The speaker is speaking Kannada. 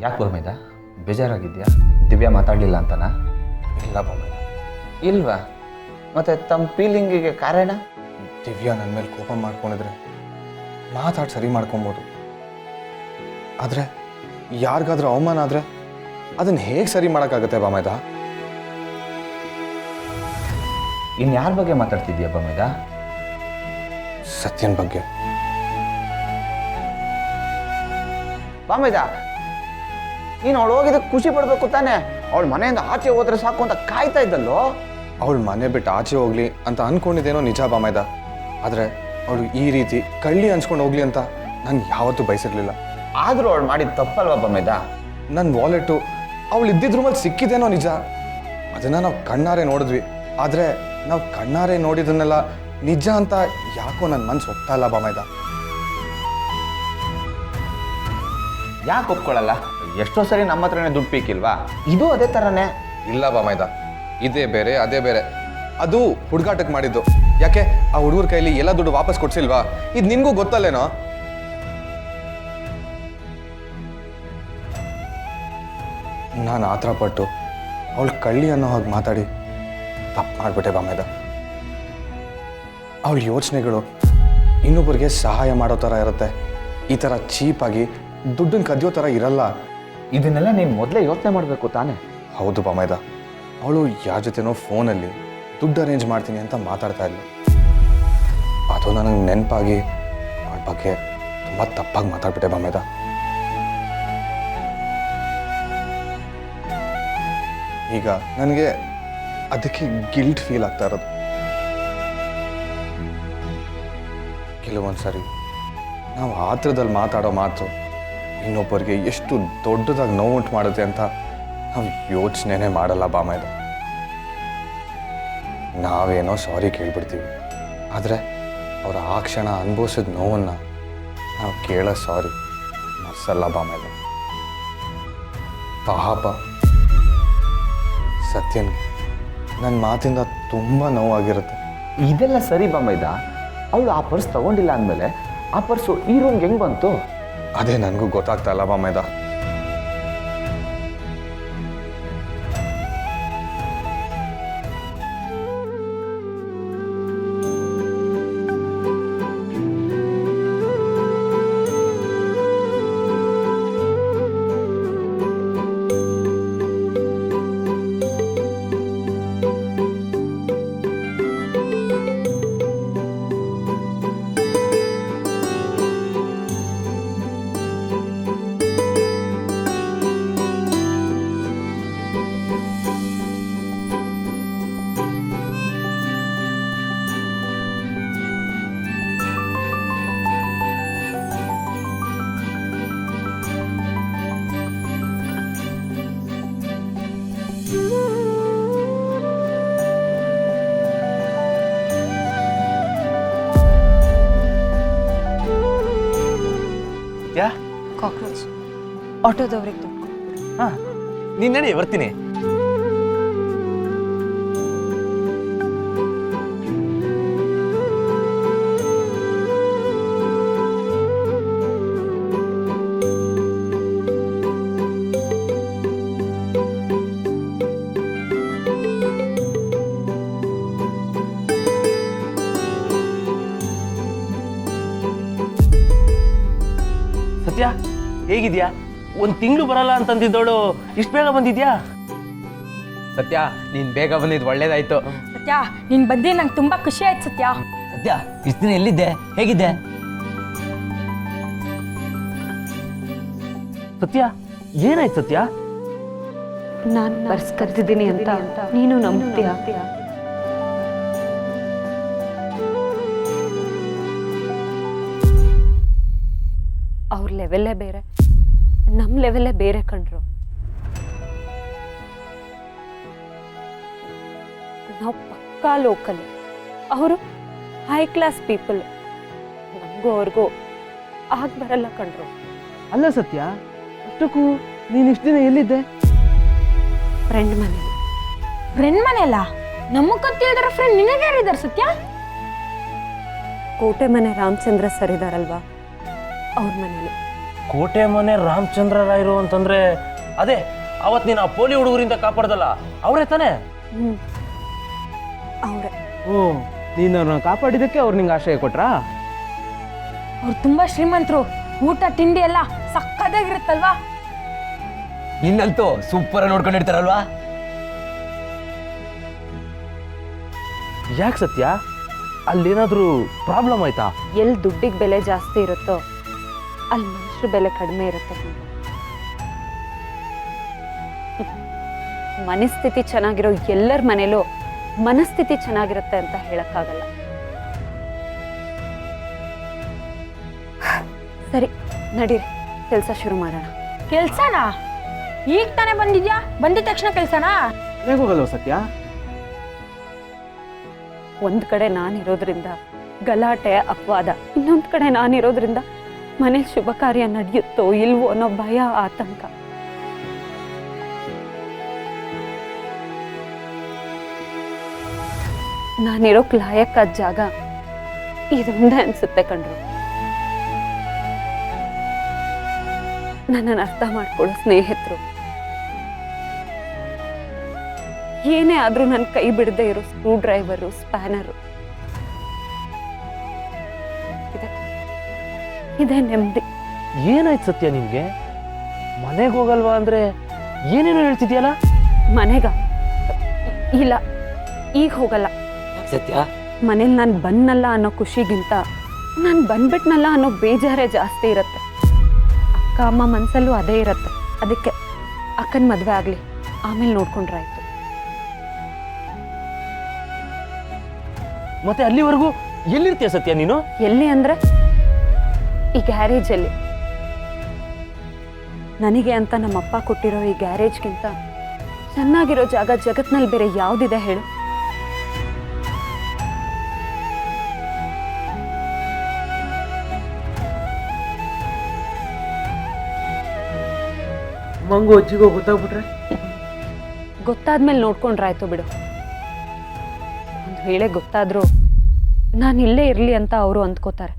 ಯಾಕೆ ಬೊಮ್ಮೇದ ಬೇಜಾರಾಗಿದ್ಯಾ? ದಿವ್ಯಾ ಮಾತಾಡಲಿಲ್ಲ ಅಂತನಾ? ಇಲ್ಲ ಬೊಮ್ಮೇದ. ಇಲ್ವಾ? ಮತ್ತು ತಮ್ಮ ಫೀಲಿಂಗಿಗೆ ಕಾರಣ? ದಿವ್ಯಾ ನನ್ನ ಮೇಲೆ ಕೋಪ ಮಾಡ್ಕೊಂಡಿದ್ರೆ ಮಾತಾಡಿ ಸರಿ ಮಾಡ್ಕೊಬೋದು. ಆದರೆ ಯಾರಿಗಾದ್ರೂ ಅವಮಾನ ಆದರೆ ಅದನ್ನು ಹೇಗೆ ಸರಿ ಮಾಡೋಕ್ಕಾಗತ್ತೆ ಬೊಮ್ಮೇದ? ಇನ್ಯಾರ ಬಗ್ಗೆ ಮಾತಾಡ್ತಿದ್ಯಾ ಬೊಮ್ಮೇದ? ಸತ್ಯನ ಬಗ್ಗೆ. ಬೊಮ್ಮೇದ, ನೀನು ಅವಳು ಹೋಗಿದ್ದಕ್ಕೆ ಖುಷಿ ಪಡಬೇಕು ತಾನೆ? ಅವಳು ಮನೆಯಿಂದ ಆಚೆ ಹೋದ್ರೆ ಸಾಕು ಅಂತ ಕಾಯ್ತಾ ಇದ್ದಲ್ಲೋ. ಅವಳು ಮನೆ ಬಿಟ್ಟು ಆಚೆ ಹೋಗ್ಲಿ ಅಂತ ಅಂದ್ಕೊಂಡಿದ್ದೇನೋ ನಿಜ ಬೊಮ್ಮೇದ. ಆದರೆ ಅವಳು ಈ ರೀತಿ ಕಳ್ಳಿ ಹಂಚ್ಕೊಂಡು ಹೋಗ್ಲಿ ಅಂತ ನಾನು ಯಾವತ್ತೂ ಬಯಸಿರ್ಲಿಲ್ಲ. ಆದರೂ ಅವಳು ಮಾಡಿದ ತಪ್ಪಲ್ವಾ ಬೊಮ್ಮೇದ? ನನ್ನ ವಾಲೆಟು ಅವಳು ಇದ್ದಿದ್ರ ಮೇಲೆ ಸಿಕ್ಕಿದೇನೋ ನಿಜ. ಅದನ್ನು ನಾವು ಕಣ್ಣಾರೆ ನೋಡಿದ್ವಿ. ಆದರೆ ನಾವು ಕಣ್ಣಾರೆ ನೋಡಿದನ್ನೆಲ್ಲ ನಿಜ ಅಂತ ಯಾಕೋ ನನ್ನ ಮನಸ್ಸು ಒಪ್ತಾ ಇಲ್ಲ ಬೊಮ್ಮೇದ. ಯಾಕೆ ಒಪ್ಕೊಳ್ಳಲ್ಲ? ಎಷ್ಟೋ ಸರಿ ನಮ್ಮ ಹತ್ರನೇ ದುಡ್ಡು ಪೀಕಿಲ್ವಾ? ಇದು ಅದೇ ಥರನೇ. ಇಲ್ಲ ಬೊಮ್ಮೇದ, ಇದೇ ಬೇರೆ ಅದೇ ಬೇರೆ. ಅದು ಹುಡುಗಾಟಕ್ಕೆ ಮಾಡಿದ್ದು. ಯಾಕೆ ಆ ಹುಡುಗರ ಕೈಲಿ ಎಲ್ಲ ದುಡ್ಡು ವಾಪಸ್ ಕೊಡ್ಸಿಲ್ವಾ? ಇದು ನಿನಗೂ ಗೊತ್ತಲ್ಲೇನೋ? ನಾನು ಆತರ ಪಟ್ಟು ಅವಳು ಕಳ್ಳಿ ಅನ್ನೋ ಹಾಗೆ ಮಾತಾಡಿ ತಪ್ಪು ಮಾಡಿಬಿಟ್ಟೆ ಬೊಮ್ಮೇದ. ಅವಳ ಯೋಚನೆಗಳು ಇನ್ನೊಬ್ಬರಿಗೆ ಸಹಾಯ ಮಾಡೋ ಥರ ಇರುತ್ತೆ. ಈ ಥರ ಚೀಪಾಗಿ ದುಡ್ಡನ್ನು ಕದಿಯೋ ಥರ ಇರಲ್ಲ. ಇದನ್ನೆಲ್ಲ ನೀನು ಮೊದಲೇ ಯೋಚನೆ ಮಾಡಬೇಕು ತಾನೆ? ಹೌದು ಬೊಮ್ಮೇದ, ಅವಳು ಯಾರ ಜೊತೆನೋ ಫೋನಲ್ಲಿ ದುಡ್ಡು ಅರೇಂಜ್ ಮಾಡ್ತೀನಿ ಅಂತ ಮಾತಾಡ್ತಾ ಇದ್ಲು. ಅದು ನನಗೆ ನೆನಪಾಗಿ ಅವಳ ಬಗ್ಗೆ ತುಂಬ ತಪ್ಪಾಗಿ ಮಾತಾಡ್ಬಿಟ್ಟೆ ಬೊಮ್ಮೇದ. ಈಗ ನನಗೆ ಅದಕ್ಕೆ ಗಿಲ್ಟ್ ಫೀಲ್ ಆಗ್ತಾ ಇರೋದು. ಕೆಲವೊಂದು ಸರಿ ನಾವು ಆತ್ರದಲ್ಲಿ ಮಾತಾಡೋ ಮಾತು ಇನ್ನೊಬ್ಬರಿಗೆ ಎಷ್ಟು ದೊಡ್ಡದಾಗಿ ನೋವುಂಟು ಮಾಡುತ್ತೆ ಅಂತ ನಾವು ಯೋಚನೆನೇ ಮಾಡಲ್ಲ ಬೊಮ್ಮೇದ. ನಾವೇನೋ ಸಾರಿ ಕೇಳ್ಬಿಡ್ತೀವಿ, ಆದರೆ ಅವರ ಆ ಕ್ಷಣ ಅನುಭವಿಸಿದ ನೋವನ್ನು ನಾವು ಕೇಳೋ ಸಾರಿ ಮರ್ಸಲ್ಲ ಬೊಮ್ಮೇದ. ಪಾಪ ಸತ್ಯನ್ಗೆ ನನ್ನ ಮಾತಿಂದ ತುಂಬ ನೋವಾಗಿರುತ್ತೆ. ಇದೆಲ್ಲ ಸರಿ ಬೊಮ್ಮೇದ. ಅವಳು ಆ ಪರ್ಸ್ ತಗೊಂಡಿಲ್ಲ ಅಂದಮೇಲೆ ಆ ಪರ್ಸು ಈ ರೂಮ್ಗೆ ಹೆಂಗೆ ಬಂತು? ಅದೇ ನನಗೂ ಗೊತ್ತಾಗ್ತಾ ಇಲ್ಲ ಬೊಮ್ಮೇದ. ಯಾ ಕಾಕ್ರೋಚ್ ಆಟೋದವ್ರಿಗೆ ದುಡ್ಡು. ಹಾಂ, ನೀನು ನಡಿ ಬರ್ತೀನಿ. ಸತ್ಯ, ಹೇಗಿದ್ಯಾ? ಒಂದು ತಿಂಗಳು ಬರಲ್ಲ ಅಂತಂದಿದ್ದವಳು ಇಷ್ಟು ಬೇಗ ಬಂದಿದ್ಯಾ? ಸತ್ಯ, ನೀನು ಬೇಗ ಬಂದಿದ್ದು ಒಳ್ಳೇದಾಯ್ತು. ಸತ್ಯ, ನೀನು ಬಂದು ನಂಗೆ ತುಂಬ ಖುಷಿ ಆಯ್ತು ಸತ್ಯ. ಸತ್ಯ, ಇಷ್ಟು ದಿನ ಎಲ್ಲಿದ್ದೆ? ಹೇಗಿದ್ದೆ? ಸತ್ಯ, ಏನಾಯ್ತು ಸತ್ಯ? ನಾನು ಪರ್ಸ್ ಕರ್ತಿದ್ದೀನಿ ಅಂತ ನೀನು ನಂಬ್ತೀಯ? ಅವ್ರ ಲೆವೆಲ್ಲೇ ಬೇರೆ, ನಮ್ಮ ಲೆವೆಲ್ಲೇ ಬೇರೆ ಕಣ್ರು. ನಾವು ಪಕ್ಕಾ ಲೋಕಲ್, ಅವರು ಹೈ ಕ್ಲಾಸ್ ಪೀಪಲ್. ನಮಗೂ ಅವ್ರಿಗೂ ಆಗ ಬರಲ್ಲ ಕಣ್ರು. ಅಲ್ಲ ಸತ್ಯ, ಅಷ್ಟಕ್ಕೂ ನೀನು ಇಷ್ಟು ದಿನ ಎಲ್ಲಿದ್ದೆ? ಫ್ರೆಂಡ್ ಮನೇಲಿ. ಫ್ರೆಂಡ್ ಮನೆಯಲ್ಲ? ನಮಗೆ ಗೊತ್ತಿಲ್ಲದ್ರ ಫ್ರೆಂಡ್ ನಿನಗೆ ಯಾರಿದ್ದಾರೆ ಸತ್ಯ? ಕೋಟೆ ಮನೆ ರಾಮಚಂದ್ರ ಸರ್ ಇದಾರಲ್ವಾ, ಅವ್ರ ಮನೇಲಿ. ಕೋಟೆ ಮನೆ ರಾಮಚಂದ್ರ ರಾಯರು ಅಂತಂದ್ರೆ ಅದೇ ಅವತ್ ನೀನು ಆ ಪೋಲಿ ಹುಡುಗರಿಂದ ಕಾಪಾಡ್ದಲ್ಲ ಅವರೇ ತಾನೇ? ಅವರೇ. ಓ, ನೀನು ಅವ್ರನ್ನ ಕಾಪಾಡಿದ್ದಕ್ಕೆ ಅವ್ರು ನಿಂಗೆ ಆಶ್ರಯ ಕೊಟ್ರಾ? ಅವ್ರು ತುಂಬಾ ಶ್ರೀಮಂತರು, ಊಟ ತಿಂಡಿ ಎಲ್ಲ ಸಕ್ಕತ್ತಾಗಿರುತ್ತಲ್ವಾ? ನಿನ್ನಂತೂ ಸೂಪರ್ ನೋಡ್ಕೊಂಡಿರ್ತಾರಲ್ವಾ? ಯಾಕೆ ಸತ್ಯ, ಅಲ್ಲೇನಾದ್ರೂ ಪ್ರಾಬ್ಲಮ್ ಆಯ್ತಾ? ಎಲ್ಲಿ ದುಡ್ಡಿಗೆ ಬೆಲೆ ಜಾಸ್ತಿ ಇರುತ್ತೋ ಅಲ್ಲಿ ಮನುಷ್ಯರ ಬೆಲೆ ಕಡಿಮೆ ಇರುತ್ತೆ. ಮನಸ್ಥಿತಿ ಚೆನ್ನಾಗಿರೋ ಎಲ್ಲರ ಮನೇಲೂ ಮನಸ್ಥಿತಿ ಚೆನ್ನಾಗಿರುತ್ತೆ ಅಂತ ಹೇಳಕ್ಕಾಗಲ್ಲ. ಸರಿ, ನಡೀರಿ, ಕೆಲಸ ಶುರು ಮಾಡೋಣ. ಕೆಲ್ಸನಾ? ಈಗ ತಾನೇ ಬಂದಿದ್ಯಾ? ಬಂದಿದ ತಕ್ಷಣ ಕೆಲ್ಸನಾ? ಹೇಗೆ ಹೋಗಲ್ವ ಸತ್ಯ? ಒಂದ್ ಕಡೆ ನಾನಿರೋದ್ರಿಂದ ಗಲಾಟೆ ಅಪವಾದ, ಇನ್ನೊಂದ್ ಕಡೆ ನಾನಿರೋದ್ರಿಂದ ಮನೇಲಿ ಶುಭ ಕಾರ್ಯ ನಡೆಯುತ್ತೋ ಇಲ್ವೋ ಅನ್ನೋ ಭಯ, ಆತಂಕ. ನಾನಿರೋಕ್ ಲಾಯಕ್ಕಾದ ಜಾಗ ಇದೊಂದೇ ಅನ್ಸುತ್ತೆ ಕಣ್ರು. ನನ್ನನ್ನು ಅರ್ಥ ಮಾಡ್ಕೊಳ್ಳೋ ಸ್ನೇಹಿತರು, ಏನೇ ಆದ್ರೂ ನನ್ನ ಕೈ ಬಿಡದೆ ಇರೋ ಸ್ಕ್ರೂ ಡ್ರೈವರು, ಸ್ಪ್ಯಾನರು. ಇದೇ ನೆಮ್ಮದಿ. ಏನಾಯ್ತು ಸತ್ಯ ನಿಮ್ಗೆ? ಮನೆಗೆ ಹೋಗಲ್ವಾ ಅಂದ್ರೆ ಏನೇನೋ ಹೇಳ್ತಿದ್ಯಲ್ಲ? ಮನೆಗ? ಇಲ್ಲ, ಈಗ ಹೋಗಲ್ಲ. ಸತ್ಯ, ಮನೇಲಿ ನಾನು ಬನ್ನಲ್ಲ ಅನ್ನೋ ಖುಷಿಗಿಂತ ನಾನು ಬಂದ್ಬಿಟ್ನಲ್ಲ ಅನ್ನೋ ಬೇಜಾರೇ ಜಾಸ್ತಿ ಇರುತ್ತೆ. ಅಕ್ಕ ಅಮ್ಮ ಮನಸ್ಸಲ್ಲೂ ಅದೇ ಇರುತ್ತೆ. ಅದಕ್ಕೆ ಅಕ್ಕನ ಮದುವೆ ಆಗಲಿ, ಆಮೇಲೆ ನೋಡ್ಕೊಂಡ್ರಾಯ್ತು. ಮತ್ತೆ ಅಲ್ಲಿವರೆಗೂ ಎಲ್ಲಿರ್ತೀಯ ಸತ್ಯ ನೀನು? ಎಲ್ಲಿ ಅಂದ್ರೆ ಈ ಗ್ಯಾರೇಜಲ್ಲಿ. ನನಗೆ ಅಂತ ನಮ್ಮಪ್ಪ ಕೊಟ್ಟಿರೋ ಈ ಗ್ಯಾರೇಜ್ಗಿಂತ ಚೆನ್ನಾಗಿರೋ ಜಾಗ ಜಗತ್ನಲ್ಲಿ ಬೇರೆ ಯಾವುದಿದೆ ಹೇಳು? ಮಂಗು ಅಜ್ಜಿಗೋ ಗೊತ್ತಾಗ್ಬಿಟ್ರೆ? ಗೊತ್ತಾದ್ಮೇಲೆ ನೋಡ್ಕೊಂಡ್ರಾಯ್ತು ಬಿಡು. ಒಂದು ವೇಳೆ ಗೊತ್ತಾದ್ರೂ ನಾನು ಇಲ್ಲೇ ಇರಲಿ ಅಂತ ಅವರು ಅಂದ್ಕೋತಾರೆ.